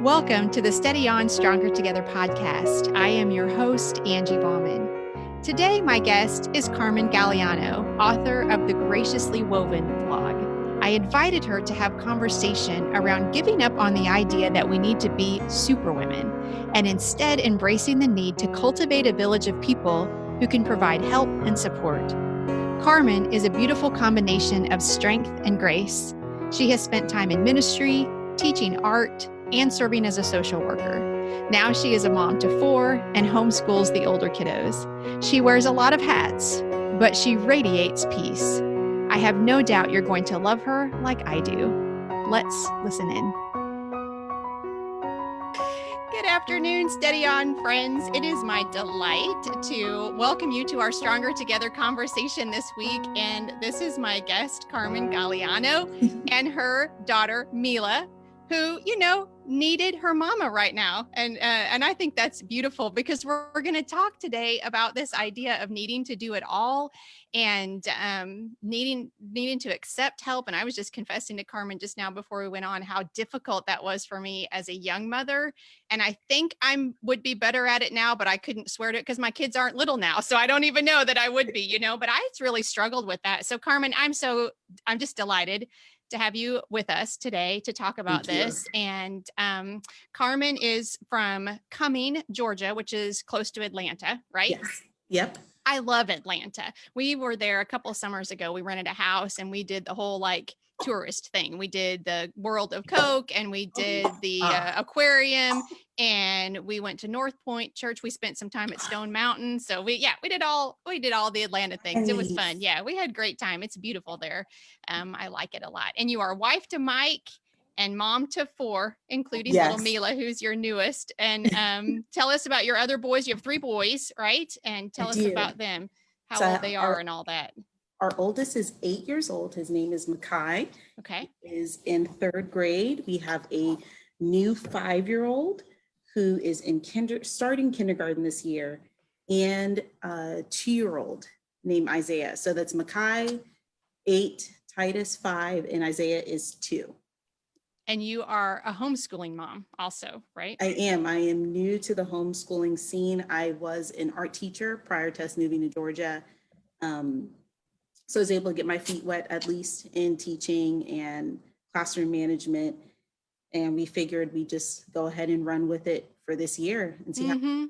Welcome to the Steady On Stronger Together podcast. I am your host, Angie Bauman. Today, my guest is Carmen Galeano, author of the Graciously Woven blog. I invited her to have conversation around giving up on the idea that we need to be superwomen and instead embracing the need to cultivate a village of people who can provide help and support. Carmen is a beautiful combination of strength and grace. She has spent time in ministry, teaching art, and serving as a social worker. Now she is a mom to 4 and homeschools the older kiddos. She wears a lot of hats, but she radiates peace. I have no doubt you're going to love her like I do. Let's listen in. Good afternoon, Steady On friends. It is my delight to welcome you to our Stronger Together conversation this week. And this is my guest, Carmen Galeano, and her daughter, Mila, who, needed her mama right now. And I think that's beautiful because we're going to talk today about this idea of needing to do it all and needing to accept help. And I was just confessing to Carmen just now before we went on how difficult that was for me as a young mother. And I think I would be better at it now, but I couldn't swear to it because my kids aren't little now. So I don't even know that I would be, but I really struggled with that. So Carmen, I'm just delighted to have you with us today to talk about this. And Carmen is from Cumming, Georgia, which is close to Atlanta, right? Yes. Yep. I love Atlanta. We were there a couple of summers ago. We rented a house and we did the whole tourist thing. We did the World of Coke and we did the aquarium and we went to North Point Church. We spent some time at Stone Mountain. So we did all the Atlanta things. It was fun. Yeah, we had a great time. It's beautiful there. I like it a lot. And you are wife to Mike and mom to 4, including little Mila, who's your newest. And tell us about your other boys. You have 3 boys, right? And tell us about them, how old they are and all that. Our oldest is 8 years old. His name is MacLeod. Okay. He is in 3rd grade. We have a new 5-year-old who is in starting kindergarten this year, and a 2-year-old named Isaiah. So that's MacLeod, 8, Titus 5, and Isaiah is 2. And you are a homeschooling mom also, right? I am. I am new to the homeschooling scene. I was an art teacher prior to us moving to Georgia. So I was able to get my feet wet, at least in teaching and classroom management. And we figured we'd just go ahead and run with it for this year and see how.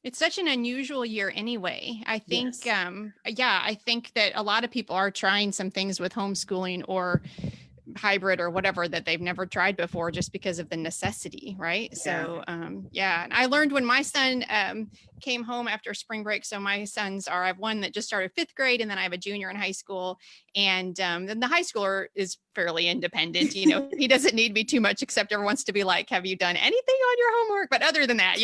It's such an unusual year anyway. I think, I think that a lot of people are trying some things with homeschooling or hybrid or whatever that they've never tried before just because of the necessity, right? Yeah. So and I learned when my son came home after spring break. So my sons I have one that just started 5th grade and then I have a junior in high school, and then the high schooler is fairly independent. He doesn't need me too much except everyone wants to be like, have you done anything on your homework? But other than that,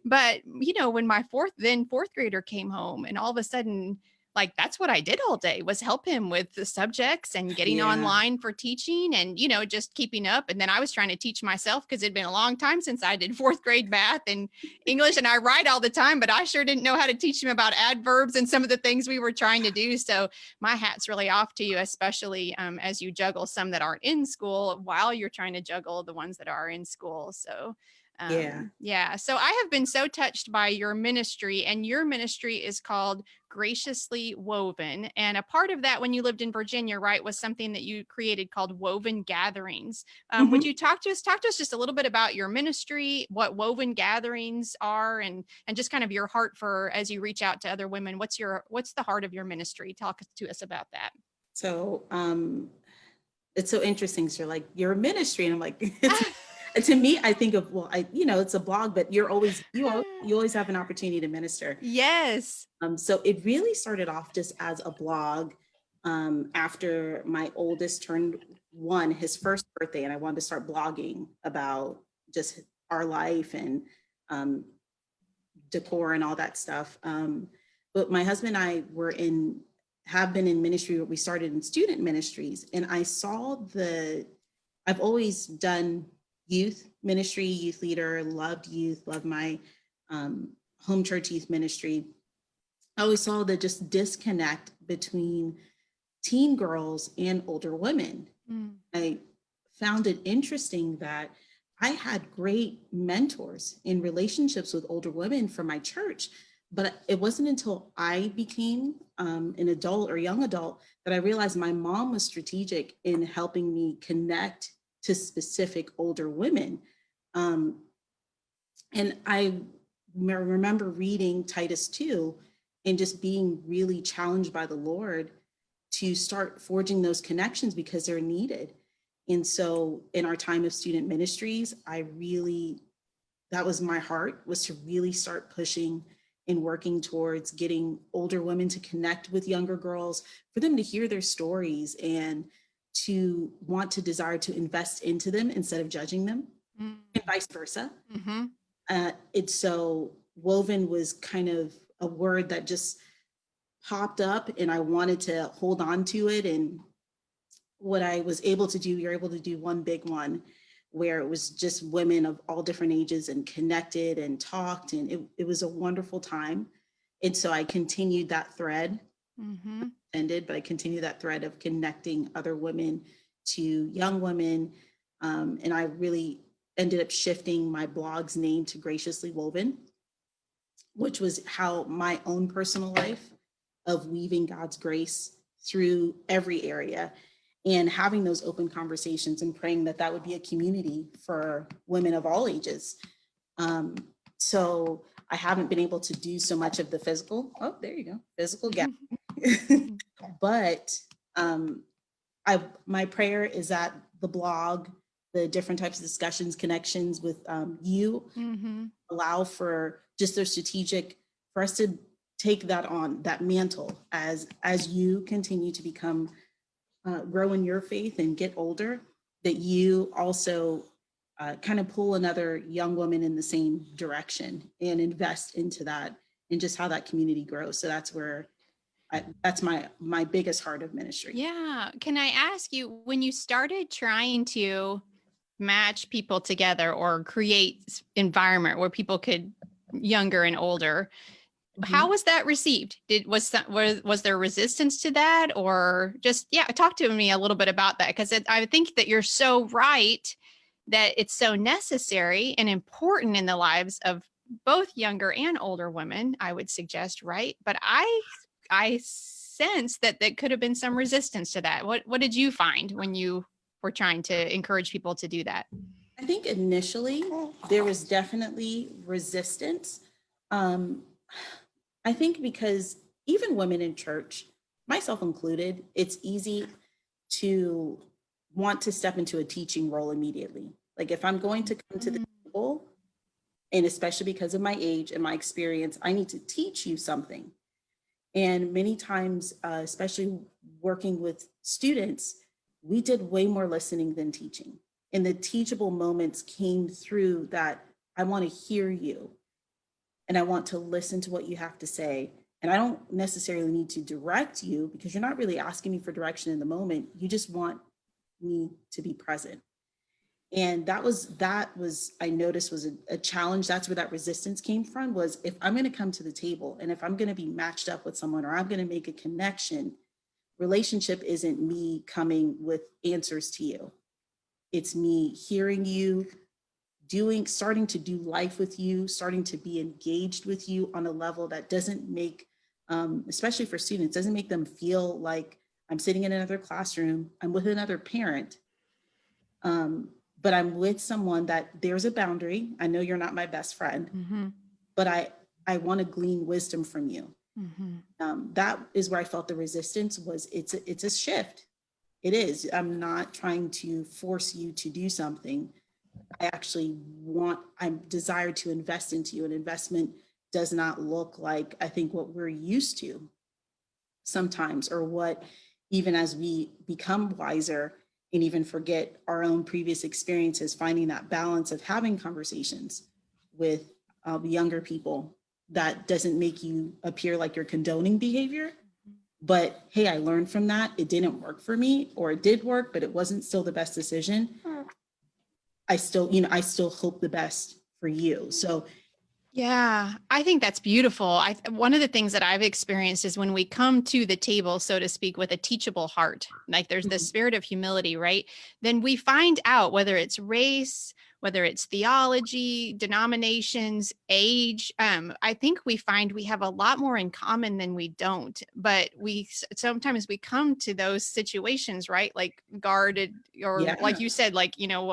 but when my 4th grader came home and all of a sudden, that's what I did all day was help him with the subjects and getting online for teaching and, just keeping up. And then I was trying to teach myself because it'd been a long time since I did 4th grade math and English, and I write all the time, but I sure didn't know how to teach him about adverbs and some of the things we were trying to do. So my hat's really off to you, especially as you juggle some that aren't in school while you're trying to juggle the ones that are in school. So So I have been so touched by your ministry, and your ministry is called Graciously Woven. And a part of that when you lived in Virginia, right, was something that you created called Woven Gatherings. Would you talk to us just a little bit about your ministry, what Woven Gatherings are, and just kind of your heart for, as you reach out to other women, what's the heart of your ministry? Talk to us about that. So it's so interesting. So like, you're a ministry, and I'm like, to me, I think of, it's a blog, but you always have an opportunity to minister. Yes. So it really started off just as a blog after my oldest turned 1, his first birthday, and I wanted to start blogging about just our life and decor and all that stuff. But my husband and I have been in ministry. We started in student ministries, and I saw I've always done youth ministry, youth leader, loved youth, loved my home church youth ministry. I always saw the just disconnect between teen girls and older women. I found it interesting that I had great mentors in relationships with older women from my church, but it wasn't until I became an adult or young adult that I realized my mom was strategic in helping me connect to specific older women. Um, and I remember reading Titus 2 and just being really challenged by the Lord to start forging those connections because they're needed. And so in our time of student ministries, that was my heart, was to really start pushing and working towards getting older women to connect with younger girls, for them to hear their stories and to want to desire to invest into them instead of judging them, and vice versa. Mm-hmm. It's so woven was kind of a word that just popped up and I wanted to hold on to it. And what I was able to do, you're able to do one big one where it was just women of all different ages and connected and talked. And it was a wonderful time. And so I continued that thread, ended, but I continued that thread of connecting other women to young women. And I really ended up shifting my blog's name to Graciously Woven, which was how my own personal life of weaving God's grace through every area and having those open conversations and praying that that would be a community for women of all ages. So I haven't been able to do so much of the physical, oh, there you go, physical gap. But my prayer is that the blog, the different types of discussions, connections with you allow for just their strategic, for us to take that on, that mantle as you continue to become, grow in your faith and get older, that you also kind of pull another young woman in the same direction and invest into that and just how that community grows. So that's where that's my biggest heart of ministry. Yeah. Can I ask you, when you started trying to match people together or create environment where people could, younger and older, how was that received? Was there resistance to that, or just, talk to me a little bit about that? Because I think that you're so right that it's so necessary and important in the lives of both younger and older women, I would suggest, right? But I sense that there could have been some resistance to that. What did you find when you were trying to encourage people to do that? I think initially there was definitely resistance. I think because even women in church, myself included, it's easy to want to step into a teaching role immediately. Like if I'm going to come to the table, and especially because of my age and my experience, I need to teach you something. And many times, especially working with students, we did way more listening than teaching. And the teachable moments came through that I want to hear you and I want to listen to what you have to say. And I don't necessarily need to direct you because you're not really asking me for direction in the moment. You just want me to be present. And that was I noticed was a challenge. That's where that resistance came from, was if I'm going to come to the table and if I'm going to be matched up with someone or I'm going to make a connection, relationship isn't me coming with answers to you. It's me hearing you, starting to do life with you, starting to be engaged with you on a level that doesn't make, especially for students, doesn't make them feel like I'm sitting in another classroom, I'm with another parent, but I'm with someone that there's a boundary. I know you're not my best friend, but I want to glean wisdom from you. That is where I felt the resistance was. It's a shift. It is. I'm not trying to force you to do something. I desire to invest into you. An investment does not look like, I think, what we're used to sometimes, or what, even as we become wiser and even forget our own previous experiences, finding that balance of having conversations with younger people that doesn't make you appear like you're condoning behavior. But hey, I learned from that. It didn't work for me, or it did work, but it wasn't still the best decision. I still hope the best for you. So Yeah, I think that's beautiful. One of the things that I've experienced is when we come to the table, so to speak, with a teachable heart, like there's this Mhm. spirit of humility, right? Then we find out whether it's race, whether it's theology, denominations, age. I think we find we have a lot more in common than we don't. But sometimes we come to those situations, right? Like guarded, or like Yeah. you said, like, well,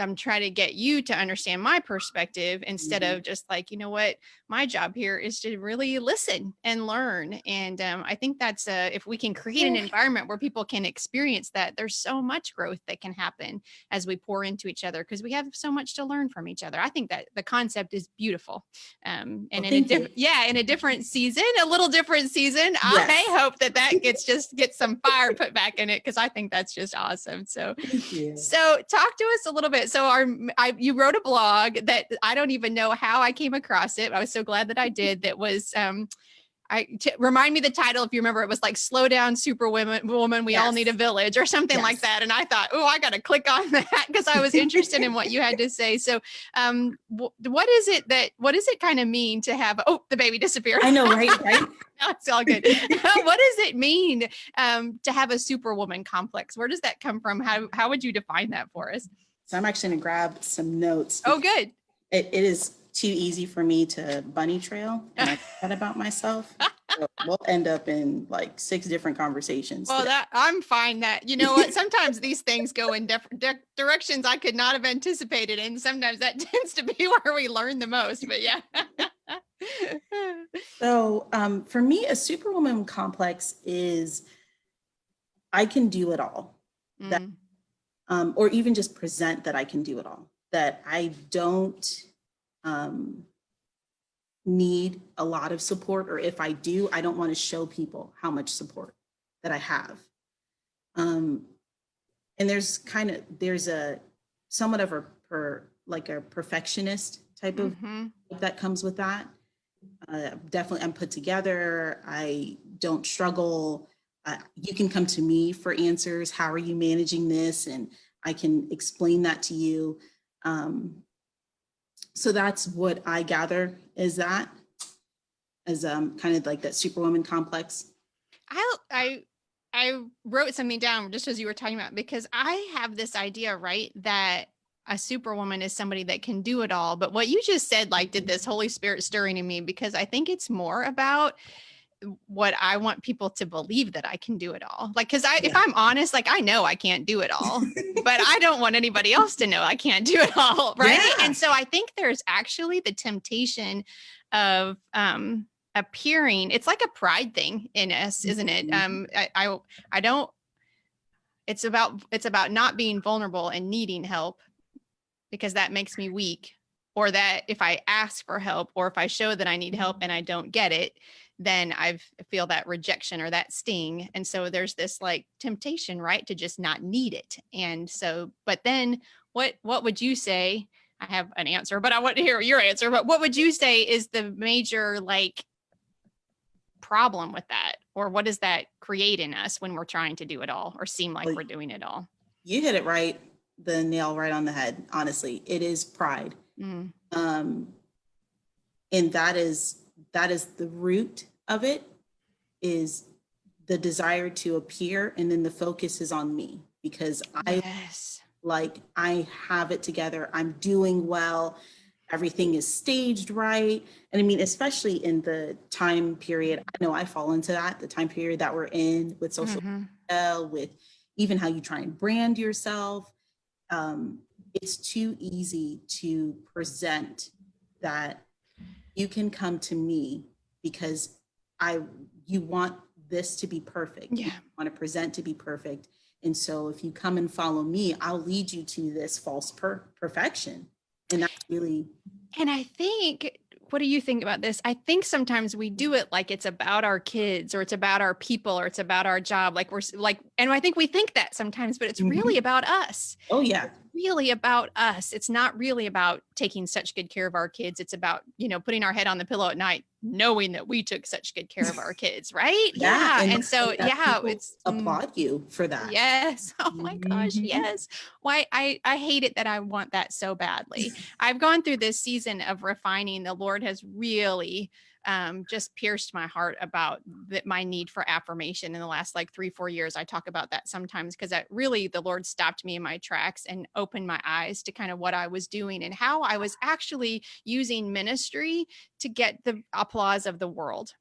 I'm trying to get you to understand my perspective instead Mhm. of just like, what, my job here is to really listen and learn. And I think that's if we can create an Yeah. environment where people can experience that, there's so much growth that can happen as we pour into each other because we have so much to learn from each other. I think that the concept is beautiful. And Well, thank you. in a different season, a little different season, I Yes. hope that gets some fire put back in it because I think that's just awesome. So Thank you. so talk to us a little bit. So you wrote a blog that I don't even know how I came across it. I was so glad that I did. That was remind me the title if you remember. It was like "Slow Down, Superwoman. We all need a Yes. village" or something like Yes. that. And I thought, oh, I got to click on that because I was interested in what you had to say. So, what does it kind of mean to have? Oh, the baby disappeared. I know, right? Right. No, it's all good. What does it mean to have a superwoman complex? Where does that come from? How would you define that for us? So I'm actually going to grab some notes Oh, because good. it is too easy for me to bunny trail and I forget about myself. So we'll end up in like 6 different conversations Well, today. I'm fine. That you know what? Sometimes these things go in different directions I could not have anticipated, and sometimes that tends to be where we learn the most. But yeah. So for me, a superwoman complex is I can do it all. That Mm, or even just present that I can do it all. That I don't um, need a lot of support, or if I do, I don't want to show people how much support that I have. Um, and there's a somewhat of like a perfectionist type of mm-hmm. that comes with that. Definitely, I'm put together. I don't struggle. You can come to me for answers. How are you managing this? And I can explain that to you. So that's what I gather is that as kind of like that superwoman complex. I I wrote something down just as you were talking about because I have this idea, right, that a superwoman is somebody that can do it all. But what you just said, like, did this Holy Spirit stirring in me because I think it's more about what I want people to believe that I can do it all. Like, cause if Yeah. I'm honest, like I know I can't do it all, but I don't want anybody else to know I can't do it all. Right. Yeah. And so I think there's actually the temptation of, appearing, it's like a pride thing in us, isn't it? Mhm. I don't, it's about not being vulnerable and needing help because that makes me weak. Or that if I ask for help or if I show that I need help and I don't get it, then I feel that rejection or that sting. And so there's this like temptation, right, to just not need it. And so, but then what would you say? I have an answer, but I want to hear your answer. But what would you say is the major like problem with that? Or what does that create in us when we're trying to do it all or seem like Well, we're doing it all? you hit it right, the nail right on the head. Honestly, it is pride. Mm. Um, and that is the root of it, is the desire to appear, and then the focus is on me because Yes. I have it together, I'm doing well, everything is staged right. And I mean, especially in the time period, I know I fall into that, the time period that we're in with social Mm-hmm. media, with even how you try and brand yourself. It's too easy to present that you can come to me because I you want this to be perfect. You Yeah. want to present to be perfect. And so if you come and follow me, I'll lead you to this false perfection. And that's really, And I think, what do you think about this? I think sometimes we do it like it's about our kids or it's about our people or it's about our job. Like and I think we think that sometimes, but it's Mhm. really about us. Oh yeah. really about us. It's not really about taking such good care of our kids. It's about, putting our head on the pillow at night, knowing that we took such good care of our kids. Right. Yeah. Yeah. And And so, that yeah, people it's, applaud you for that. yes. Oh my gosh. Mhm. Yes. Why I hate it that I want that so badly. I've gone through this season of refining. The Lord has really just pierced my heart about my need for affirmation in the last like 3-4 years. I talk about that sometimes because the Lord stopped me in my tracks and opened my eyes to kind of what I was doing and how I was actually using ministry to get the applause of the world.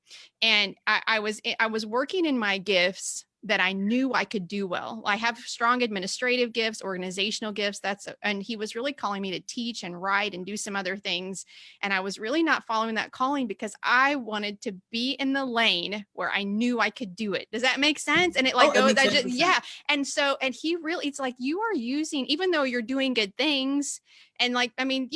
And I was working in my gifts that I knew I could do well. I have strong administrative gifts, organizational gifts. And he was really calling me to teach and write and do some other things. And I was really not following that calling because I wanted to be in the lane where I knew I could do it. Does that make sense? And it like It goes, makes sense. yeah. And so, and he really, it's like, you are using, even though you're doing good things. And like, I mean,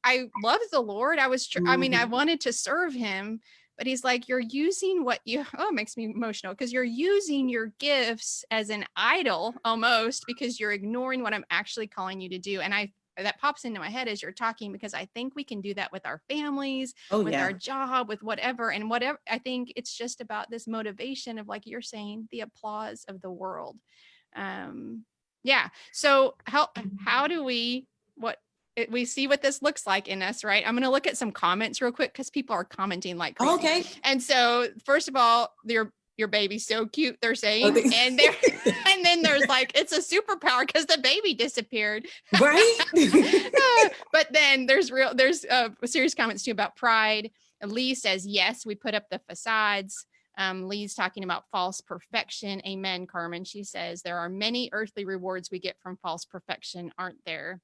I loved the Lord. I Mhm. wanted to serve him. But he's like, you're using it makes me emotional because you're using your gifts as an idol almost because you're ignoring what I'm actually calling you to do. And that pops into my head as you're talking, because I think we can do that with our families, Oh with our yeah. job, with whatever. And whatever, I think it's just about this motivation of, like you're saying, the applause of the world. Yeah. So how do we see what this looks like in us, right? I'm going to look at some comments real quick because people are commenting like crazy. Okay. And so, first of all, your baby's so cute, they're saying, Okay. and then there's like, it's a superpower because the baby disappeared, Right. but then there's serious comments too about pride. Lee says, yes, we put up the facades. Lee's talking about false perfection. Amen, Carmen. She says there are many earthly rewards we get from false perfection, aren't there?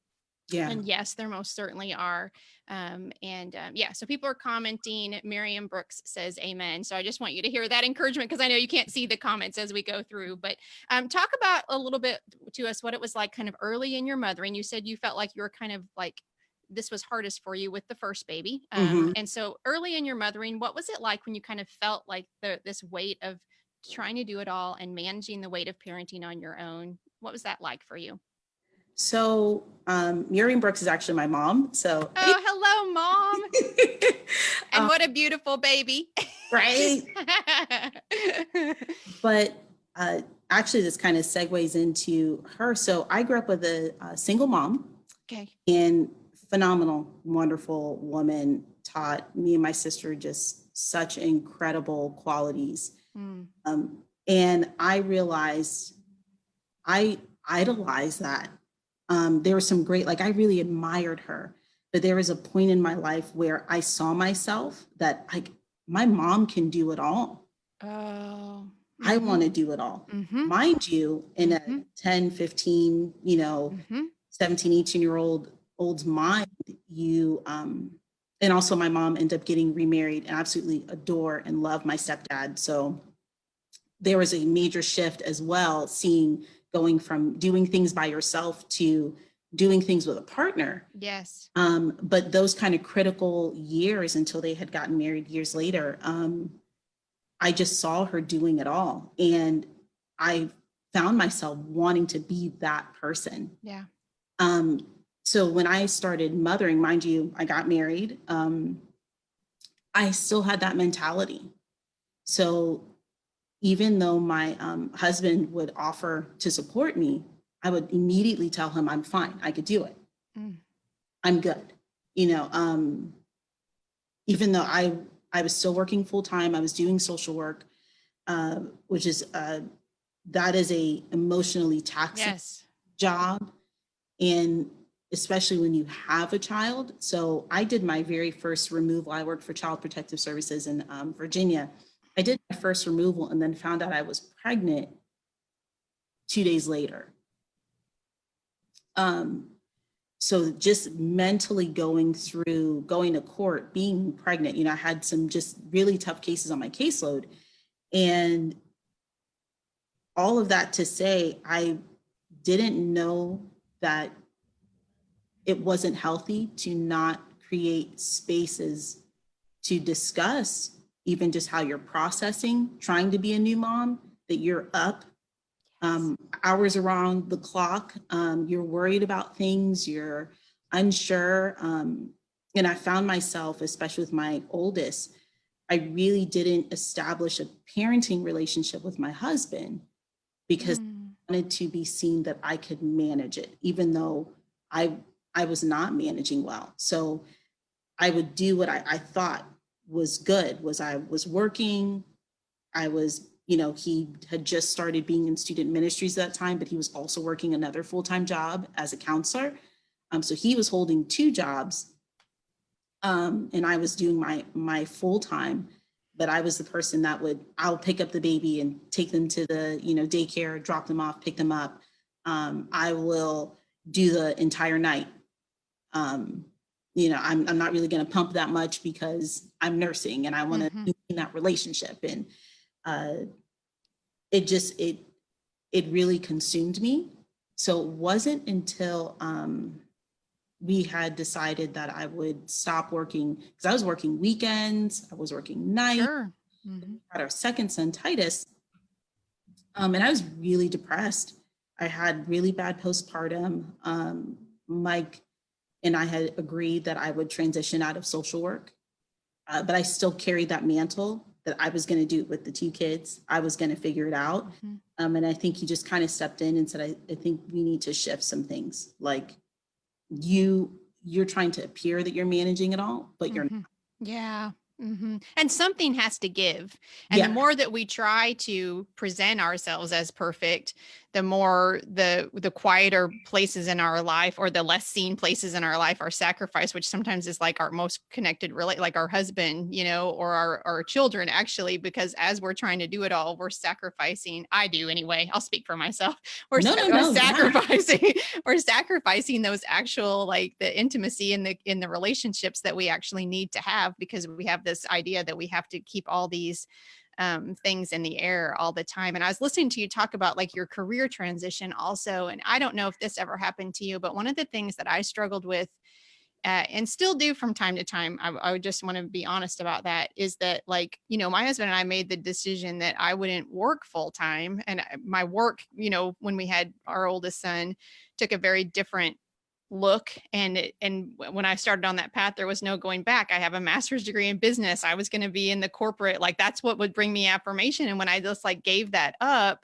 Yeah. And yes, there most certainly are. Yeah, so people are commenting. Miriam Brooks says amen. So I just want you to hear that encouragement because I know you can't see the comments as we go through. But talk about a little bit to us what it was like kind of early in your mothering. You said you felt like you were kind of like this was hardest for you with the first baby. Mhm. And so early in your mothering, what was it like when you kind of felt like this weight of trying to do it all and managing the weight of parenting on your own? What was that like for you? So Miriam Brooks is actually my mom. So Oh, hello, Mom. And um, what a beautiful baby. right. But actually, this kind of segues into her. So I grew up with a single mom. Okay. And phenomenal, wonderful woman, taught me and my sister just such incredible qualities. Mm. And I realized I idolized that. There was some great, like I really admired her, but there was a point in my life where I saw myself that like my mom can do it all. Oh. I Mm-hmm. want to do it all. Mm-hmm. Mind you, in Mm-hmm. a 10, 15, Mm-hmm. 17, 18-year-old's mind, and also my mom ended up getting remarried and absolutely adore and love my stepdad. So there was a major shift as well, going from doing things by yourself to doing things with a partner. Yes. But those kind of critical years until they had gotten married years later, I just saw her doing it all. And I found myself wanting to be that person. Yeah. So when I started mothering, mind you, I got married. I still had that mentality. So even though my husband would offer to support me, I would immediately tell him I'm fine. I could do it. Mm. I'm good. Even though I was still working full time, I was doing social work, which is that is a emotionally taxing job, and especially when you have a child. So I did my very first removal. I worked for Child Protective Services in Virginia. I did my first removal and then found out I was pregnant 2 days later. So just mentally going to court, being pregnant, I had some just really tough cases on my caseload. And all of that to say, I didn't know that it wasn't healthy to not create spaces to discuss even just how you're processing trying to be a new mom, that you're up hours around the clock. You're worried about things, you're unsure. And I found myself, especially with my oldest, I really didn't establish a parenting relationship with my husband because I wanted to be seen that I could manage it, even though I was not managing well. So I would do what I thought was good, was I was working. I was, he had just started being in student ministries at that time, but he was also working another full-time job as a counselor. So he was holding two jobs, and I was doing my full-time, but I was the person that I'll pick up the baby and take them to the, daycare, drop them off, pick them up. I will do the entire night. I'm not really going to pump that much because I'm nursing and I want to be in that relationship. And it really consumed me. So it wasn't until we had decided that I would stop working, because I was working weekends, I was working nights. Sure. Had our second son, Titus, and I was really depressed. I had really bad postpartum. Mike and I had agreed that I would transition out of social work, but I still carried that mantle that I was going to do it with the two kids. I was going to figure it out. And I think he just kind of stepped in and said, I think we need to shift some things. Like you're trying to appear that you're managing it all, but you're not. Yeah. And something has to give. And the more that we try to present ourselves as perfect, the more the quieter places in our life, or the less seen places in our life, are sacrificed, which sometimes is like our most connected, like our husband, or our children, actually, because as we're trying to do it all, we're sacrificing. I do anyway. I'll speak for myself. We're sacrificing. We're sacrificing those actual, like, the intimacy in the relationships that we actually need to have, because we have this idea that we have to keep all these things in the air all the time. And I was listening to you talk about, like, your career transition also. And I don't know if this ever happened to you, but one of the things that I struggled with and still do from time to time, I would just want to be honest about that, is that, like, my husband and I made the decision that I wouldn't work full time. And my work, when we had our oldest son, took a very different look. And when I started on that path, there was no going back. I have a master's degree in business. I was going to be in the corporate, like, that's what would bring me affirmation. And when I just, like, gave that up,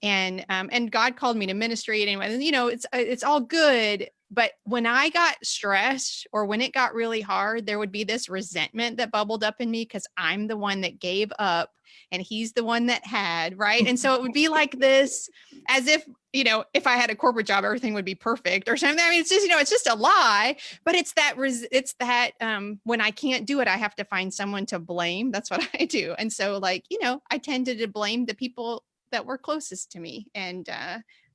and God called me to ministry, and it's all good. But when I got stressed, or when it got really hard, there would be this resentment that bubbled up in me, because I'm the one that gave up and he's the one that had, right? And so it would be like this, as if, if I had a corporate job, everything would be perfect or something. I mean, it's just, it's just a lie, but it's that when I can't do it, I have to find someone to blame. That's what I do. And so, like, I tended to blame the people that were closest to me. And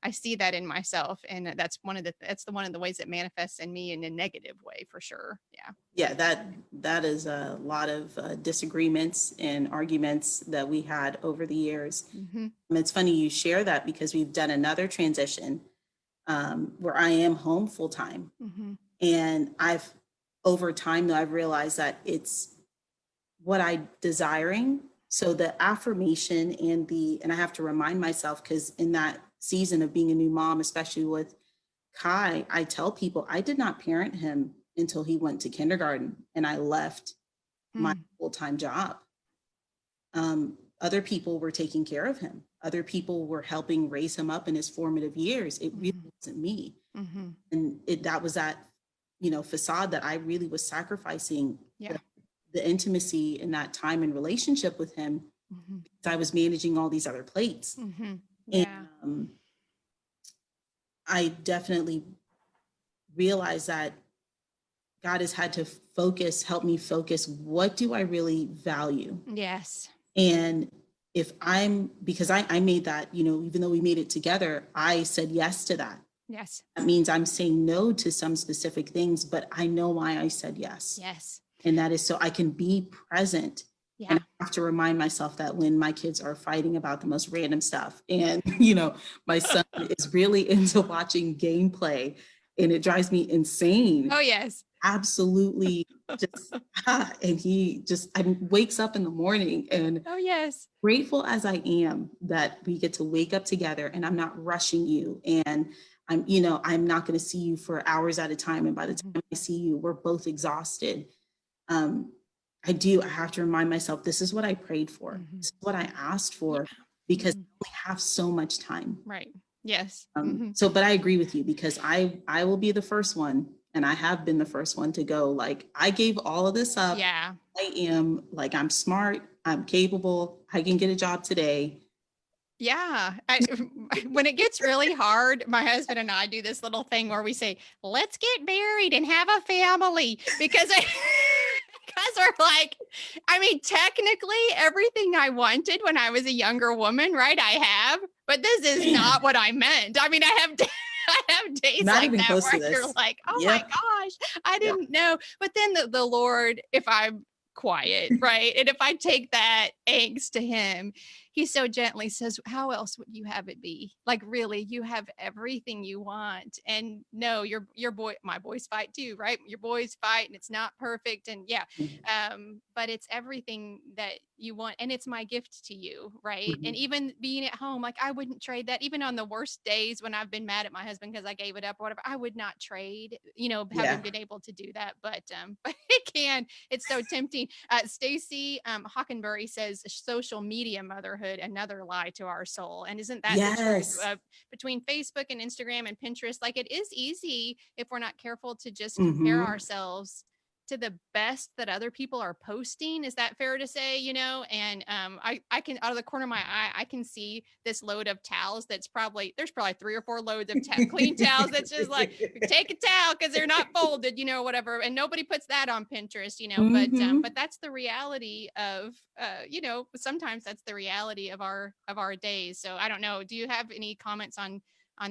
I see that in myself. And that's one of the ways it manifests in me in a negative way, for sure. Yeah. Yeah, that is a lot of disagreements and arguments that we had over the years. It's funny you share that, because we've done another transition where I am home full time. And over time, though, I've realized that it's what I'm desiring. So the affirmation and I have to remind myself, because in that season of being a new mom, especially with Kai, I tell people I did not parent him until he went to kindergarten and I left my full-time job. Other people were taking care of him. Other people were helping raise him up in his formative years. It really wasn't me. And that was that, facade that I really was sacrificing. The intimacy in that time and relationship with him, because I was managing all these other plates. And I definitely realized that God has had to help me focus, what do I really value? Yes. And because I made that, even though we made it together, I said yes to that. Yes. That means I'm saying no to some specific things, but I know why I said yes. Yes. And that is so I can be present. Yeah. And I have to remind myself that when my kids are fighting about the most random stuff, and, my son is really into watching gameplay, and it drives me insane. Oh, yes. absolutely just, and he just wakes up in the morning, and Oh, yes. grateful as I am that we get to wake up together and I'm not rushing you, and I'm not going to see you for hours at a time. And by the Mhm. time I see you, we're both exhausted. Um, I have to remind myself, this is what I prayed for. Mhm. This is what I asked Yeah. for, because Mhm. I only have so much time. Right. Yes. Mhm. So, but I agree with you, because I will be the first one, and I have been the first one to go, like, I gave all of this up. Yeah. I am like, I'm smart, I'm capable, I can get a job today. Yeah. When it gets really hard, my husband and I do this little thing where we say, let's get married and have a family because because we're like, I mean, technically everything I wanted when I was a younger woman, right? I have, but this is Man, not what I meant. I mean, I have I have days not like even that close to where you're this. like, oh my Yep. gosh, I Yep. didn't know. But then the Lord, if I'm quiet, right? And if I take that angst to him, he so gently says, how else would you have it be? Like, really, you have everything you want. And no, your boy, my boys fight too, right? Your boys fight and it's not perfect. And yeah, but it's everything that you want. And it's my gift to you, right? And Mhm. even being at home, like I wouldn't trade that. Even on the worst days when I've been mad at my husband because I gave it up or whatever, I would not trade, having Yeah. been able to do that. But but it can, it's so tempting. Stacy Hockenberry says social media motherhood, another lie to our soul. And isn't that the truth? Yes. Between Facebook and Instagram and Pinterest, like it is easy if we're not careful to just compare Hmm. ourselves to the best that other people are posting. Is that fair to say? And I can, out of the corner of my eye, I can see this load of towels that's there's probably 3 or 4 loads of clean towels that's just like, take a towel because they're not folded, whatever. And nobody puts that on Pinterest, but Hmm. that's the reality of sometimes that's the reality of our days. So I don't know. Do you have any comments on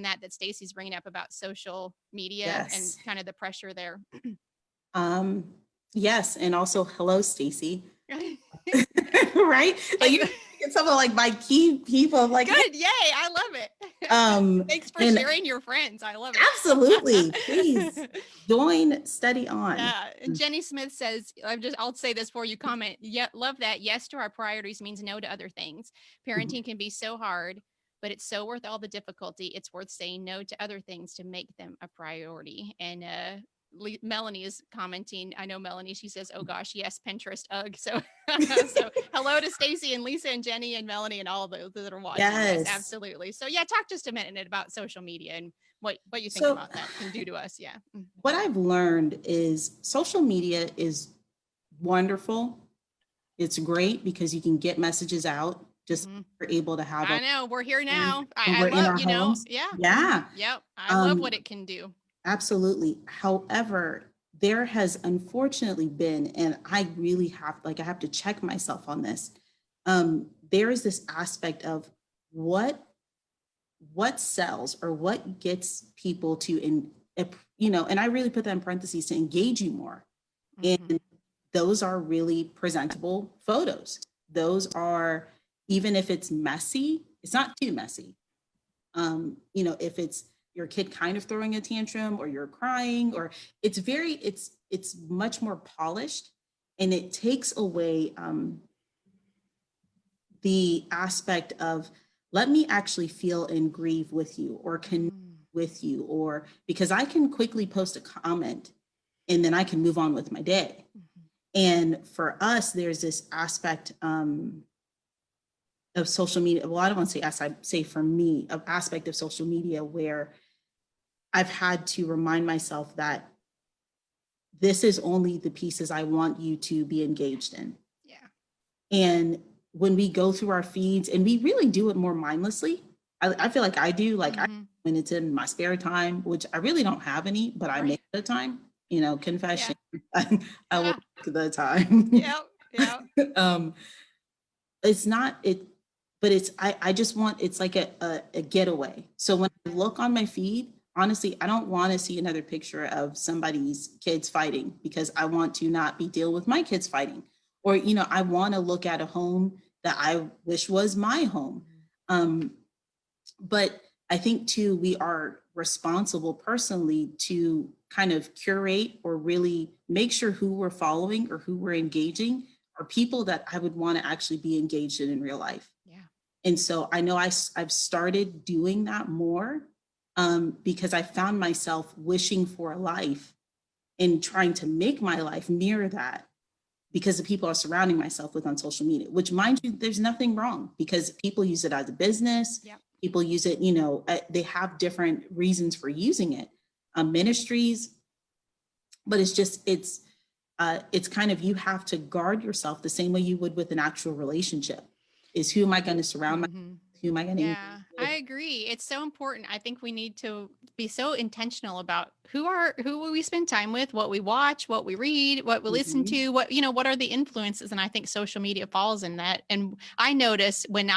that Stacy's bringing up about social media and Yes. kind of the pressure there? Um, yes. And also, hello, Stacy. Good. Right? Like, you get some of like my key people, like, hey, Yay. I love it. Thanks for and sharing your friends. I love absolutely, please it. join, study on. Yeah. And Jenny Smith says, I'll say this for you comment. Yeah, love that. Yes to our priorities means no to other things. Mhm. Parenting can be so hard, but it's so worth all the difficulty. It's worth saying no to other things to make them a priority. And Melanie is commenting. I know Melanie, she says, oh gosh, yes, Pinterest, ugh. So so hello to Stacy and Lisa and Jenny and Melanie and all those that are watching. Yes, Yes. absolutely. So yeah, talk just a minute about social media and what you think So, about that can do to us. Yeah. Mhm. what I've learned is social media is wonderful. It's great because you can get messages out, just Mhm. we're able to have I a know we're here and now. when I we're in love, our homes. yeah. Yeah. Yep. I love what Um, it can do. absolutely. However, there has unfortunately been, and I really I have to check myself on this. There is this aspect of what what sells or what gets people to and I really put that in parentheses, to engage you more. Mhm. And those are really presentable photos. Those are, even if it's messy, it's not too messy. If it's your kid kind of throwing a tantrum or you're crying, or it's much more polished, and it takes away the aspect of, let me actually feel and grieve with you or connect Mm. with you, or because I can quickly post a comment and then I can move on with my day. Mhm. And for us, there's this aspect of social media. Well, I don't want to say us, I say for me, of aspect of social media where I've had to remind myself that this is only the pieces I want you to be engaged in. Yeah. And when we go through our feeds, and we really do it more mindlessly, I feel like I do, like Mhm. when it's in my spare time, which I really don't have any, but I Right. make the time, Yeah. confession, I will Ah, make the time. yep. Yep. um, it's not it, but I just want, it's like a getaway. So when I look on my feed, honestly, I don't want to see another picture of somebody's kids fighting, because I want to not be dealing with my kids fighting. Or, I want to look at a home that I wish was my home. Mhm. Um, but I think too, we are responsible personally to kind of curate or really make sure who we're following or who we're engaging are people that I would want to actually be engaged in real life. Yeah. And so I know I've started doing that more because I found myself wishing for a life and trying to make my life mirror that because the people are surrounding myself with on social media, which mind you, there's nothing wrong because people use it as a business. Yep. People use it, you know, they have different reasons for using it, ministries, but it's kind of, you have to guard yourself the same way you would with an actual relationship is who am I going to surround myself with? Who am I going to engage Yeah, with? I agree. It's so important. I think we need to be so intentional about who we spend time with, what we watch, what we read, what we listen Mhm. to, what are the influences. And I think social media falls in that. And I notice when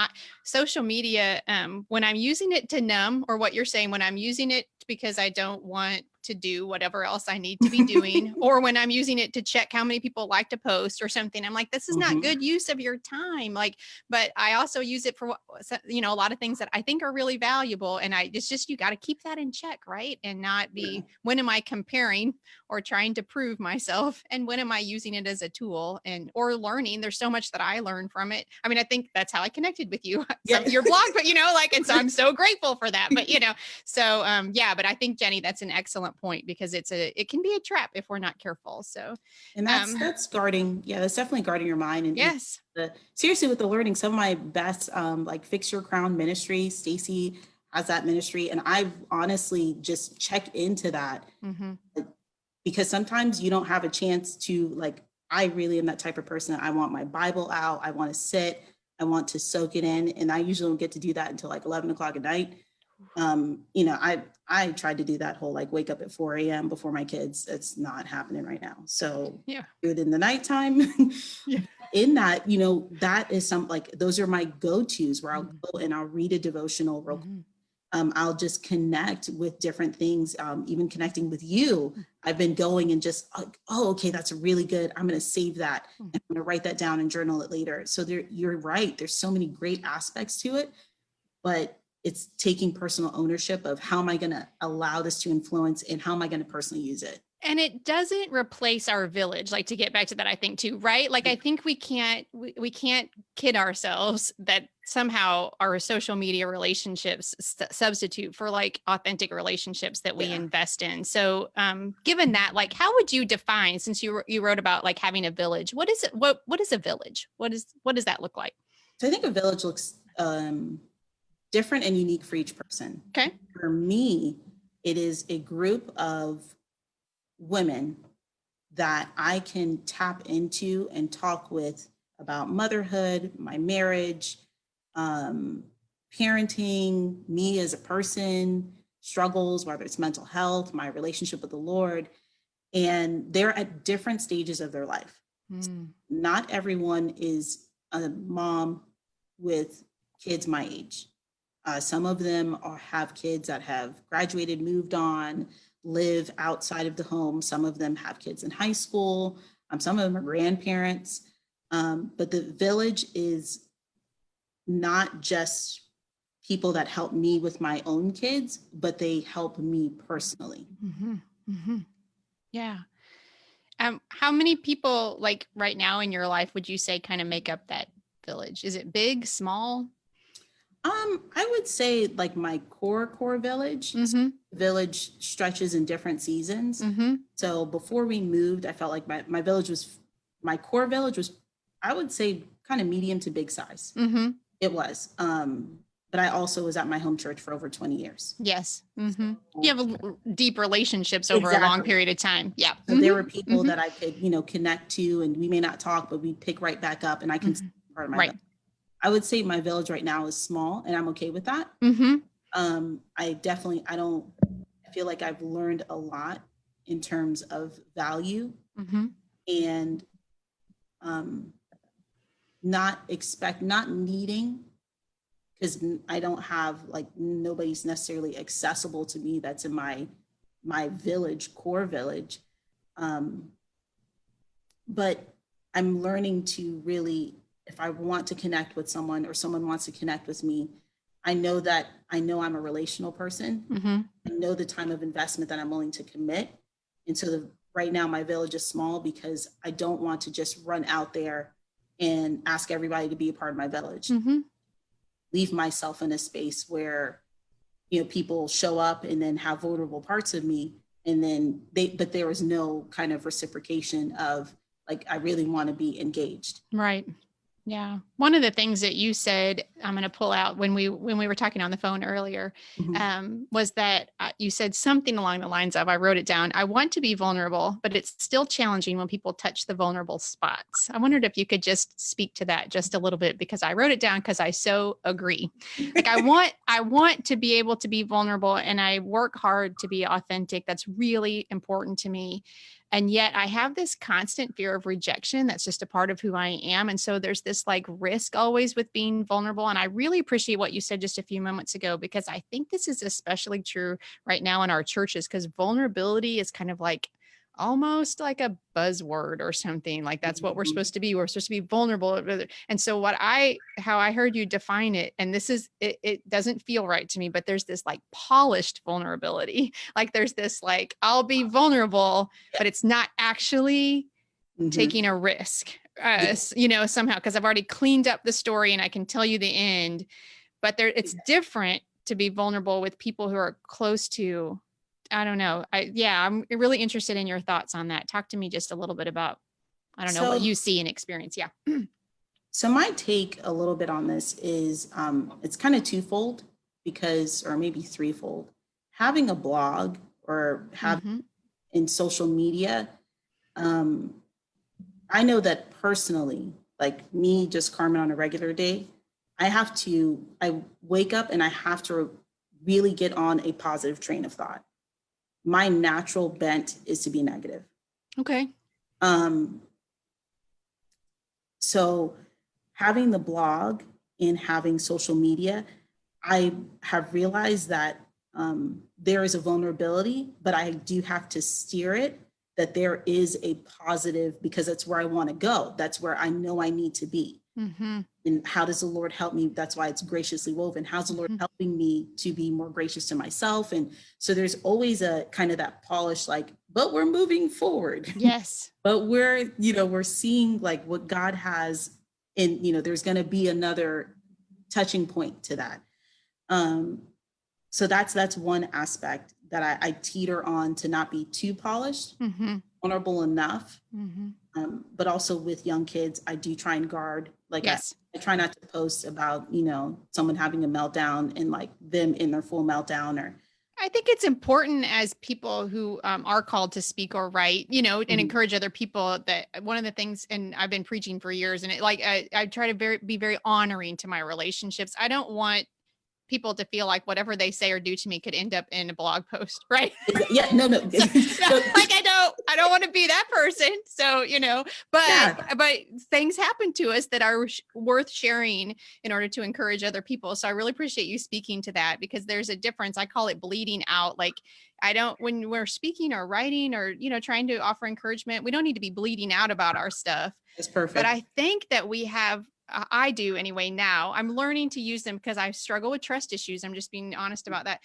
social media, when I'm using it to numb, or what you're saying, when I'm using it because I don't want to do whatever else I need to be doing, or when I'm using it to check how many people like to post or something, I'm like, this is not Mhm. good use of your time. Like, but I also use it for a lot of things that I think are really valuable. And it's just, you got to keep that in check, right? And not be, when am I comparing or trying to prove myself? And when am I using it as a tool or learning? There's so much that I learn from it. I mean, I think that's how I connected with you, Yeah. your blog, but and so I'm so grateful for that. But so yeah, but I think, Jenny, that's an excellent point because it can be a trap if we're not careful. So, And that's guarding. Yeah, that's definitely guarding your mind. And yes. Seriously, with the learning, some of my best, like Fix Your Crown ministry, Stacy has that ministry. And I've honestly just checked into that because sometimes you don't have a chance to, like, I really am that type of person. I want my Bible out. I want to sit. I want to soak it in. And I usually don't get to do that until like 11 o'clock at night. I tried to do that whole like wake up at 4 a.m. before my kids. It's not happening right now. So Yeah. do it in the nighttime. Yeah. In that, that is like, those are my go-tos where I'll go and I'll read a devotional real quick. I'll just connect with different things, even connecting with you. I've been going and just, oh, okay, that's really good. I'm going to save that. And I'm going to write that down and journal it later. So you're right. There's so many great aspects to it, but it's taking personal ownership of how am I going to allow this to influence and how am I going to personally use it? And it doesn't replace our village, like, to get back to that, I think too, right? Like, I think we can't kid ourselves that somehow our social media relationships substitute for like authentic relationships that we invest in. So given that, like, how would you define, since you wrote about like having a village, what is it? What is a village? What does that look like? So I think a village looks different and unique for each person. Okay. For me, it is a group of women that I can tap into and talk with about motherhood, my marriage, parenting, me as a person, struggles, whether it's mental health, my relationship with the Lord. And they're at different stages of their life. Not everyone is a mom with kids my age. Some of them have kids that have graduated, moved on, live outside of the home. Some of them have kids in high school. Some of them are grandparents. But the village is not just people that help me with my own kids, but they help me personally. Yeah. How many people, like, right now in your life would you say kind of make up that village? Is it big, small? I would say like my core village. Village stretches in different seasons. So before we moved, I felt like my core village was, I would say, kind of medium to big size. It was. But I also was at my home church for over 20 years. Yes. You have deep relationships over a long period of time. Yeah. So there were people that I could, connect to, and we may not talk, but we pick right back up, and I can see part of my village. I would say my village right now is small, and I'm okay with that. I feel like I've learned a lot in terms of value and not needing, because I don't have, like, nobody's necessarily accessible to me that's in my village, core village. But I'm learning to really, if I want to connect with someone or someone wants to connect with me, I know that I know I'm a relational person. Mm-hmm. I know the time of investment that I'm willing to commit. And so right now my village is small because I don't want to just run out there and ask everybody to be a part of my village. Mm-hmm. Leave myself in a space where, people show up and then have vulnerable parts of me. And then but there was no kind of reciprocation of like, I really want to be engaged. Right. Yeah. One of the things that you said, I'm going to pull out when we were talking on the phone earlier, was that you said something along the lines of, I wrote it down. I want to be vulnerable, but it's still challenging when people touch the vulnerable spots. I wondered if you could just speak to that just a little bit, because I wrote it down because I so agree. Like I want to be able to be vulnerable, and I work hard to be authentic. That's really important to me. And yet I have this constant fear of rejection. That's just a part of who I am. And so there's this like risk always with being vulnerable. And I really appreciate what you said just a few moments ago, because I think this is especially true right now in our churches, because vulnerability is kind of like almost like a buzzword or something. Like that's what we're supposed to be. We're supposed to be vulnerable. And so how I heard you define it, and this is, it doesn't feel right to me, but there's this like polished vulnerability. Like there's this, like, I'll be vulnerable, but it's not actually taking a risk, somehow, because I've already cleaned up the story and I can tell you the end, but it's different to be vulnerable with people who are close to, I don't know. I'm really interested in your thoughts on that. Talk to me just a little bit about, I don't know, what you see and experience. Yeah. So my take a little bit on this is it's kind of twofold, or maybe threefold. Having a blog or in social media, I know that personally, like me, just Carmen on a regular day, I wake up and I have to really get on a positive train of thought. My natural bent is to be negative. Okay. So having the blog and having social media, I have realized that there is a vulnerability, but I do have to steer it, that there is a positive, because that's where I want to go. That's where I know I need to be. And how does the Lord help me? That's why it's graciously woven. How's the Lord helping me to be more gracious to myself? And so there's always a kind of that polish, like, but we're moving forward. Yes. But we're seeing like what God has, and, there's going to be another touching point to that. So that's one aspect that I teeter on, to not be too polished, vulnerable enough. But also with young kids, I do try and guard, like, yes. I try not to post about, someone having a meltdown and like them in their full meltdown. Or I think it's important as people who are called to speak or write, and encourage other people, that one of the things, and I've been preaching for years, and I try to be very honoring to my relationships. I don't want people to feel like whatever they say or do to me could end up in a blog post, right? Yeah, no. Like I don't want to be that person. So, but things happen to us that are worth sharing in order to encourage other people. So I really appreciate you speaking to that, because there's a difference. I call it bleeding out. Like when we're speaking or writing or, trying to offer encouragement, we don't need to be bleeding out about our stuff. That's perfect. But I think that I do anyway. Now I'm learning to use them, because I struggle with trust issues. I'm just being honest about that.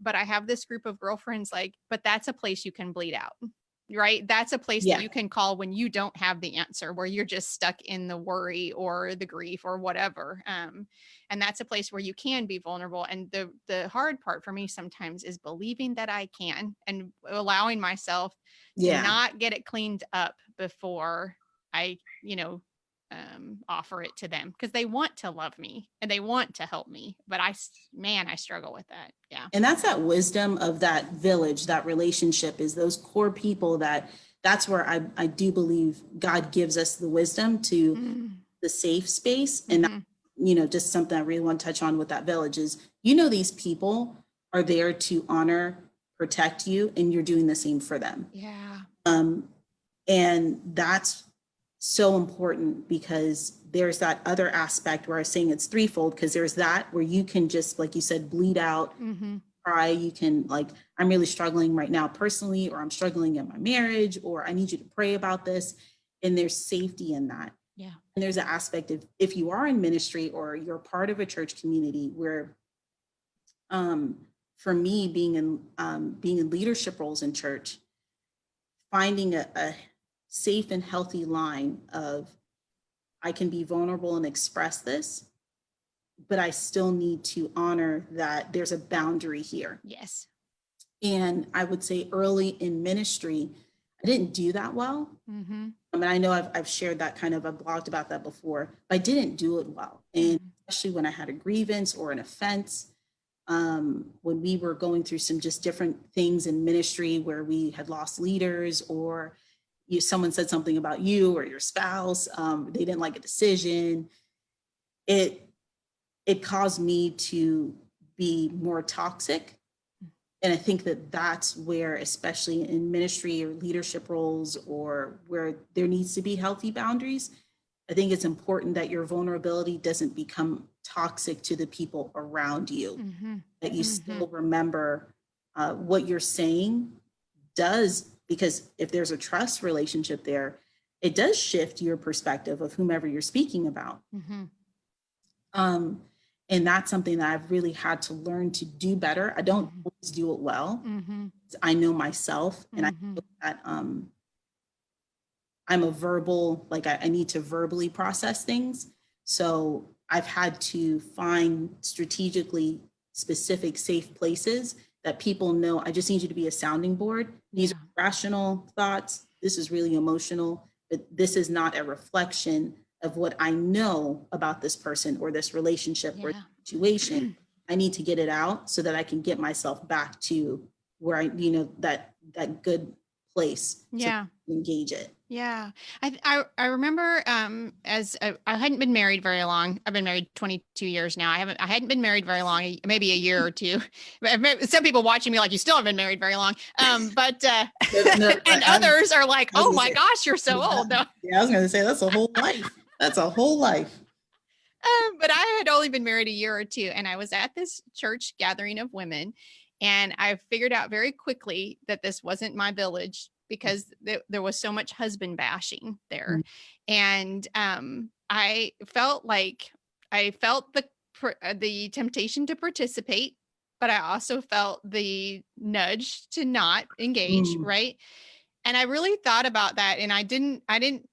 But I have this group of girlfriends, but that's a place you can bleed out, right? That's a place that you can call when you don't have the answer, where you're just stuck in the worry or the grief or whatever. And that's a place where you can be vulnerable. And the hard part for me sometimes is believing that I can, and allowing myself to not get it cleaned up before I, offer it to them, because they want to love me and they want to help me. But I struggle with that. Yeah. And that's that wisdom of that village, that relationship, is those core people. That's where I do believe God gives us the wisdom to the safe space. And that, just something I really want to touch on with that village is, these people are there to honor, protect you, and you're doing the same for them. Yeah. And that's so important, because there's that other aspect where I was saying it's threefold, because there's that where you can just, like you said, bleed out, cry. You can, like, I'm really struggling right now personally, or I'm struggling in my marriage, or I need you to pray about this. And there's safety in that. Yeah. And there's an aspect of, if you are in ministry or you're part of a church community where For me, being in leadership roles in church, finding a safe and healthy line of, I can be vulnerable and express this, but I still need to honor that there's a boundary here. Yes. And I would say early in ministry, I didn't do that well. Mm-hmm. I mean, I know I've shared that kind of, I've blogged about that before, but I didn't do it well. And especially when I had a grievance or an offense, when we were going through some just different things in ministry where we had lost leaders, or someone said something about you or your spouse, they didn't like a decision, it caused me to be more toxic. And I think that that's where, especially in ministry or leadership roles, or where there needs to be healthy boundaries, I think it's important that your vulnerability doesn't become toxic to the people around you, that you still remember what you're saying does, because if there's a trust relationship there, it does shift your perspective of whomever you're speaking about. And that's something that I've really had to learn to do better. I don't always do it well. I know myself, and I know that I'm a verbal, like I need to verbally process things. So I've had to find strategically specific safe places that people know, I just need you to be a sounding board. These are rational thoughts. This is really emotional, but this is not a reflection of what I know about this person or this relationship or situation. I need to get it out so that I can get myself back to where I, that good place to engage it. Yeah. I remember as I hadn't been married very long. I've been married 22 years now. I hadn't been married very long, maybe a year or two. Some people watching me like, you still haven't been married very long. But and others are like, oh my gosh, you're so old. No. Yeah, I was going to say that's a whole life. That's a whole life. But I had only been married a year or two, and I was at this church gathering of women, and I figured out very quickly that this wasn't my village, because there was so much husband bashing there. And I felt the temptation to participate, but I also felt the nudge to not engage. Right. And I really thought about that, and I didn't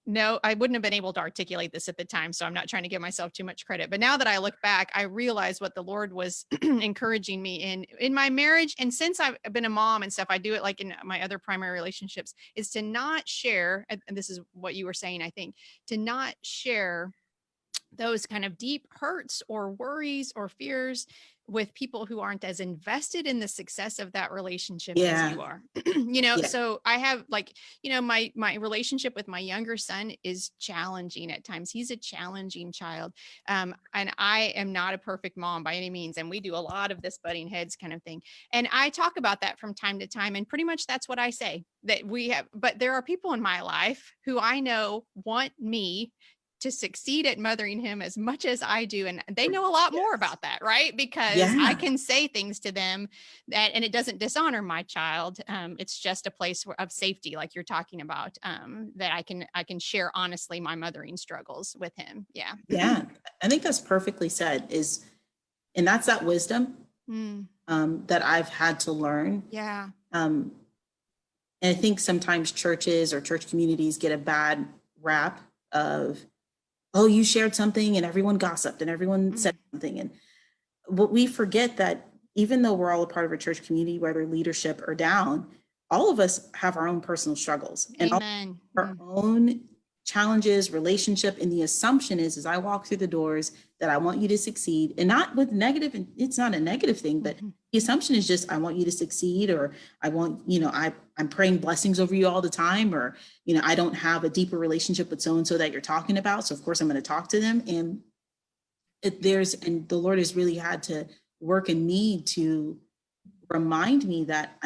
know, I wouldn't have been able to articulate this at the time. So I'm not trying to give myself too much credit, but now that I look back, I realize what the Lord was encouraging me in my marriage. And since I've been a mom and stuff, I do it like in my other primary relationships, is to not share. And this is what you were saying, I think, to not share those kind of deep hurts or worries or fears with people who aren't as invested in the success of that relationship as you are. So I have my relationship with my younger son is challenging at times. He's a challenging child. And I am not a perfect mom by any means. And we do a lot of this butting heads kind of thing. And I talk about that from time to time. And pretty much that's what I say, that we have, but there are people in my life who I know want me to succeed at mothering him as much as I do. And they know a lot more about that, right? Because I can say things to them and it doesn't dishonor my child. It's just a place of safety, like you're talking about, that I can share honestly my mothering struggles with him. Yeah. Yeah. I think that's perfectly said, and that's that wisdom that I've had to learn. Yeah. And I think sometimes churches or church communities get a bad rap of, oh, you shared something and everyone gossiped and everyone said something. And what we forget that even though we're all a part of a church community, whether leadership or down, all of us have our own personal struggles and our own challenges, relationship. And the assumption is, as I walk through the doors, that I want you to succeed, and not with negative, and it's not a negative thing, but the assumption is just, I want you to succeed, or I want, I'm praying blessings over you all the time, or, I don't have a deeper relationship with so-and-so that you're talking about. So of course I'm going to talk to them. And and the Lord has really had to work in me to remind me that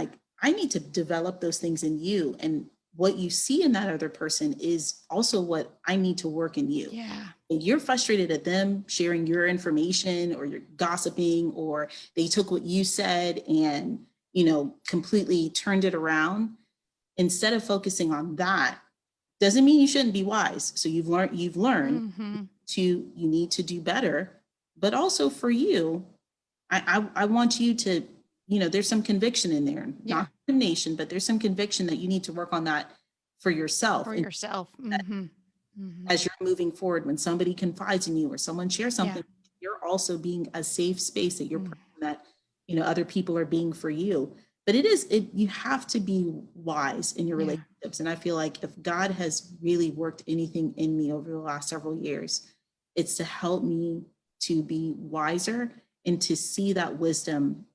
I need to develop those things in you. And what you see in that other person is also what I need to work in you. Yeah. And you're frustrated at them sharing your information, or you're gossiping, or they took what you said and, completely turned it around. Instead of focusing on that, doesn't mean you shouldn't be wise. So you've learned you need to do better, but also for you, I want you to, there's some conviction in there, Yeah. not condemnation, but there's some conviction that you need to work on that for yourself. For And yourself. as you're moving forward, when somebody confides in you or someone shares something, you're also being a safe space that you're praying that, other people are being for you. But you have to be wise in your relationships. And I feel like if God has really worked anything in me over the last several years, it's to help me to be wiser and to see that wisdom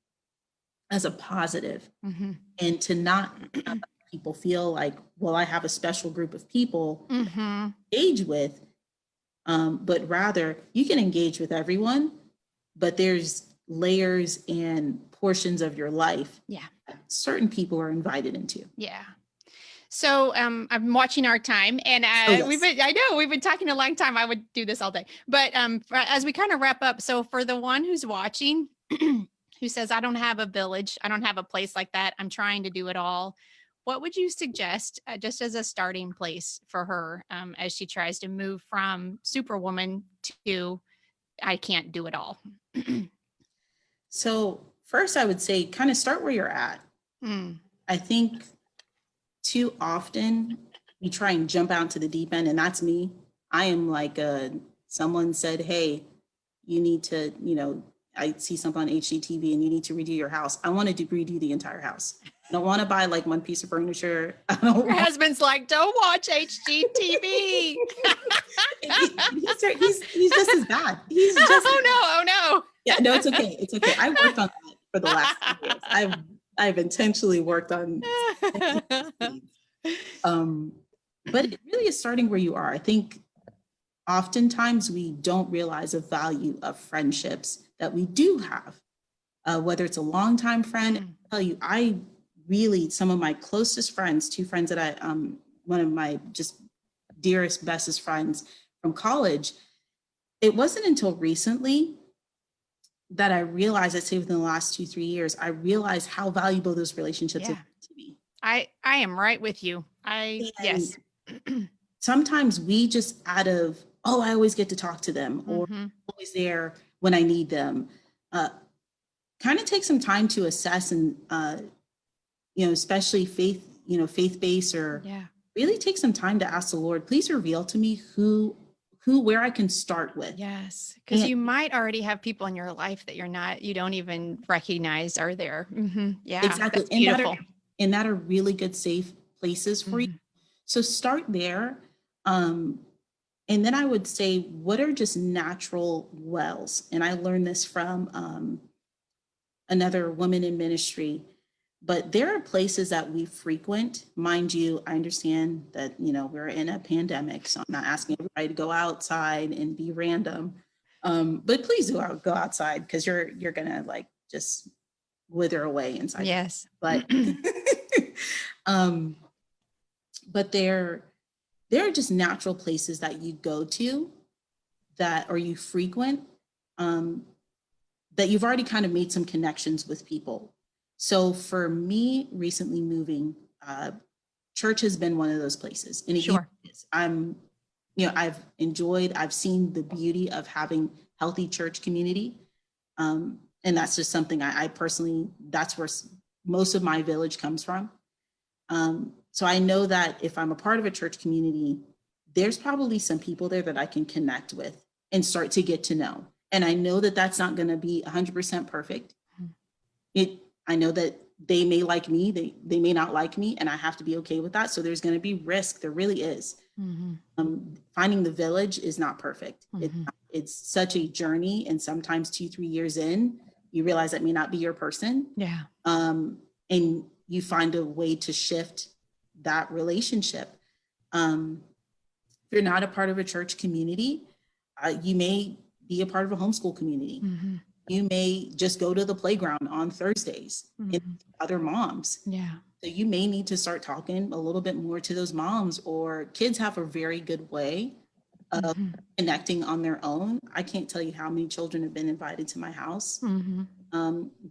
as a positive, and to not have people feel like, well, I have a special group of people to engage with, but rather you can engage with everyone, but there's layers and portions of your life that certain people are invited into. Yeah. So I'm watching our time, and we've been talking a long time. I would do this all day, but as we kind of wrap up, so for the one who's watching, who says, I don't have a village, I don't have a place like that, I'm trying to do it all, what would you suggest just as a starting place for her as she tries to move from superwoman to I can't do it all? So first, I would say kind of start where you're at. I think too often we try and jump out to the deep end, and that's me. I am like someone said, hey, you need to, I see something on HGTV and you need to redo your house. I want to redo the entire house. I don't want to buy like one piece of furniture. Your husband's like, don't watch HGTV. he's just as bad. He's just oh no. Yeah, no, it's okay. It's okay. I worked on that for the last 2 years. I've intentionally worked on but it really is starting where you are. I think oftentimes we don't realize the value of friendships that we do have, whether it's a longtime friend. I'll tell you, some of my closest friends, 2 friends that one of my just dearest, bestest friends from college, it wasn't until recently that I realized, I'd say within the last 2-3 years, I realized how valuable those relationships have to be. I am right with you. Yes. Sometimes we just I always get to talk to them, or always there when I need them. Kind of take some time to assess and, especially faith-based, or really take some time to ask the Lord, please reveal to me where I can start with. Yes. Because you might already have people in your life that you don't even recognize are there. Yeah. Exactly. That's beautiful. And that are really good, safe places for you. So start there. And then I would say, what are just natural wells? And I learned this from another woman in ministry, but there are places that we frequent. Mind you, I understand that, we're in a pandemic, so I'm not asking everybody to go outside and be random. But please do go outside, because you're gonna like just wither away inside. Yes. But but there are just natural places that you go to or you frequent, that you've already kind of made some connections with people. So for me, recently moving, church has been one of those places. And I've seen the beauty of having healthy church community. And that's just something I personally, that's where most of my village comes from. So I know that if I'm a part of a church community, there's probably some people there that I can connect with and start to get to know. And I know that that's not going to be 100% perfect. I know that they may like me, they may not like me, and I have to be okay with that. So there's going to be risk. There really is. Finding the village is not perfect. It's such a journey. And sometimes 2-3 years in, you realize that may not be your person. Yeah. And you find a way to shift that relationship. If you're not a part of a church community, you may be a part of a homeschool community. You may just go to the playground on Thursdays with other moms. Yeah. So you may need to start talking a little bit more to those moms, or kids have a very good way of connecting on their own. I can't tell you how many children have been invited to my house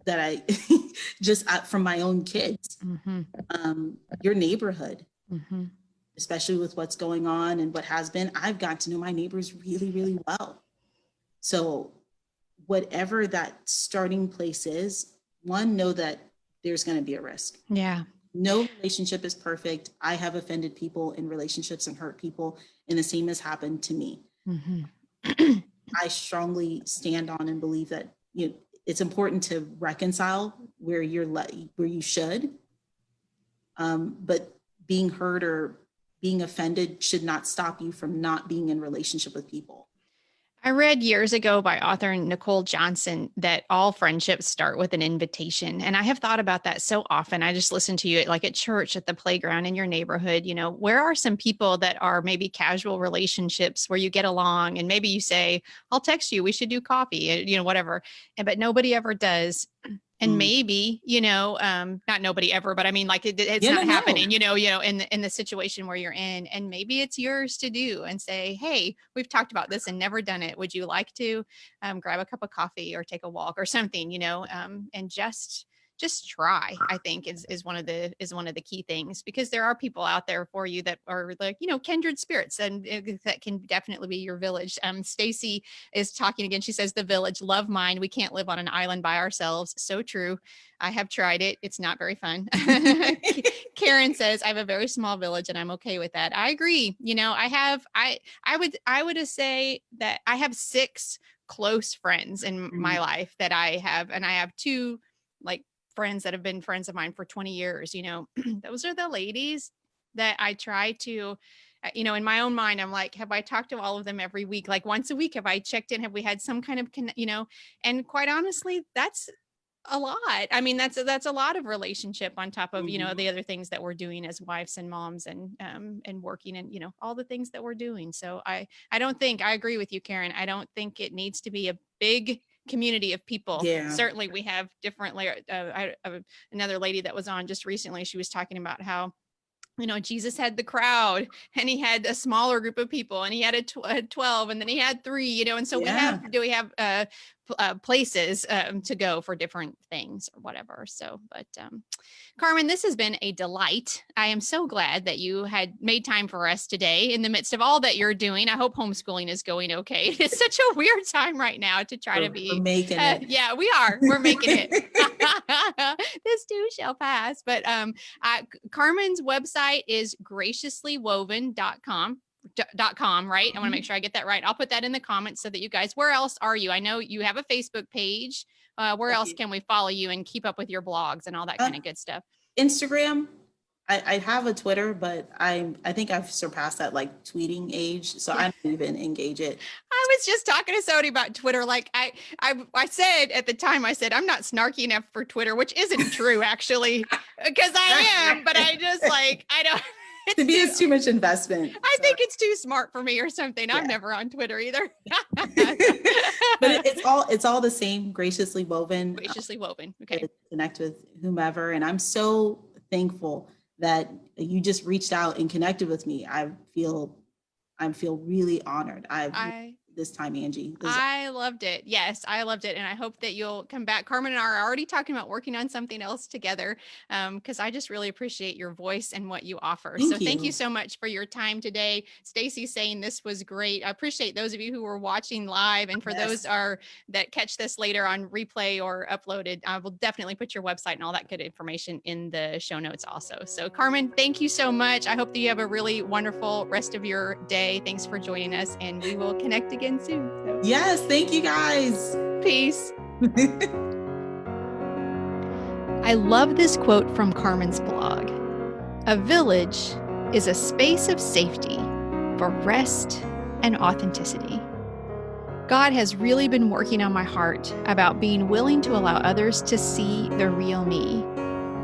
that I just from my own kids. Your neighborhood, especially with what's going on and what has been, I've got to know my neighbors really, really well. So whatever that starting place is, one, know that there's going to be a risk. Yeah. No relationship is perfect. I have offended people in relationships and hurt people, and the same has happened to me. Mm-hmm. I strongly stand on and believe that, you know, it's important to reconcile where where you should, but being hurt or being offended should not stop you from not being in relationship with people. I read years ago by author Nicole Johnson that all friendships start with an invitation. And I have thought about that so often. I just listen to you like at church, at the playground, in your neighborhood. You know, where are some people that are maybe casual relationships where you get along and maybe you say, I'll text you, we should do coffee, you know, whatever. But nobody ever does. And maybe, you know, not nobody ever, but I mean, like it's not happening, you know, in the situation where you're in, and maybe it's yours to do and say, hey, we've talked about this and never done it. Would you like to grab a cup of coffee or take a walk or something, you know, and just try, I think is one of the key things, because there are people out there for you that are like, you know, kindred spirits, and that can definitely be your village. Stacy is talking again. She says, the village, love mine. We can't live on an island by ourselves. So true. I have tried it. It's not very fun. Karen says, I have a very small village and I'm okay with that. I agree. You know, I would say that I have 6 close friends in my life that I have, and I have 2 like friends that have been friends of mine for 20 years, you know. Those are the ladies that I try to, you know, in my own mind, I'm like, have I talked to all of them every week? Like once a week, have I checked in? Have we had some kind of, you know, and quite honestly, that's a lot. I mean, that's a lot of relationship on top of, you know, the other things that we're doing as wives and moms and working and, you know, all the things that we're doing. So I don't think, I agree with you, Karen. I don't think it needs to be a big community of people. Yeah. Certainly we have different another lady that was on just recently, she was talking about how, you know, Jesus had the crowd and he had a smaller group of people and he had a 12 and then he had 3, you know, and so we have places to go for different things or whatever. So, but Carmen, this has been a delight. I am so glad that you had made time for us today in the midst of all that you're doing. I hope homeschooling is going okay. It's such a weird time right now to try to be making it. Yeah, we are. We're making it. This too shall pass. But Carmen's website is graciouslywoven.com, right? I want to make sure I get that right. I'll put that in the comments so that you guys, where else are you? I know you have a Facebook page. Where else can we follow you and keep up with your blogs and all that kind of good stuff? Instagram. I have a Twitter, but I think I've surpassed that like tweeting age, so I don't even engage it. I was just talking to Sodi about Twitter. Like I said at the time, I said I'm not snarky enough for Twitter, which isn't true actually, because I am. But I just like I don't. It's too much investment. I think it's too smart for me or something. Yeah. I'm never on Twitter either. But it's all the same. Graciously woven. Graciously woven. Okay. Connect with whomever, and I'm so thankful that you just reached out and connected with me. I feel really honored. This time, Angie. I loved it. Yes, I loved it. And I hope that you'll come back. Carmen and I are already talking about working on something else together, because I just really appreciate your voice and what you offer. Thank you so much for your time today. Stacy's saying this was great. I appreciate those of you who were watching live. And for those that catch this later on replay or uploaded, I will definitely put your website and all that good information in the show notes also. So Carmen, thank you so much. I hope that you have a really wonderful rest of your day. Thanks for joining us, and we will connect again soon. So. Yes, thank you guys. Peace. I love this quote from Carmen's blog. A village is a space of safety for rest and authenticity. God has really been working on my heart about being willing to allow others to see the real me.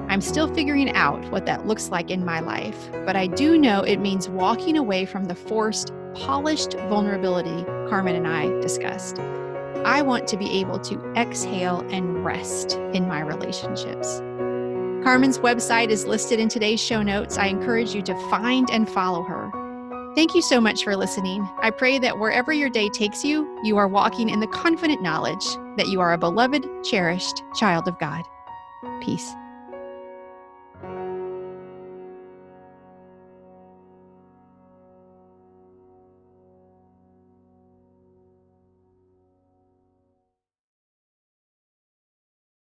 I'm still figuring out what that looks like in my life, but I do know it means walking away from the forced, polished vulnerability Carmen and I discussed. I want to be able to exhale and rest in my relationships. Carmen's website is listed in today's show notes. I encourage you to find and follow her. Thank you so much for listening. I pray that wherever your day takes you, you are walking in the confident knowledge that you are a beloved, cherished child of God. Peace.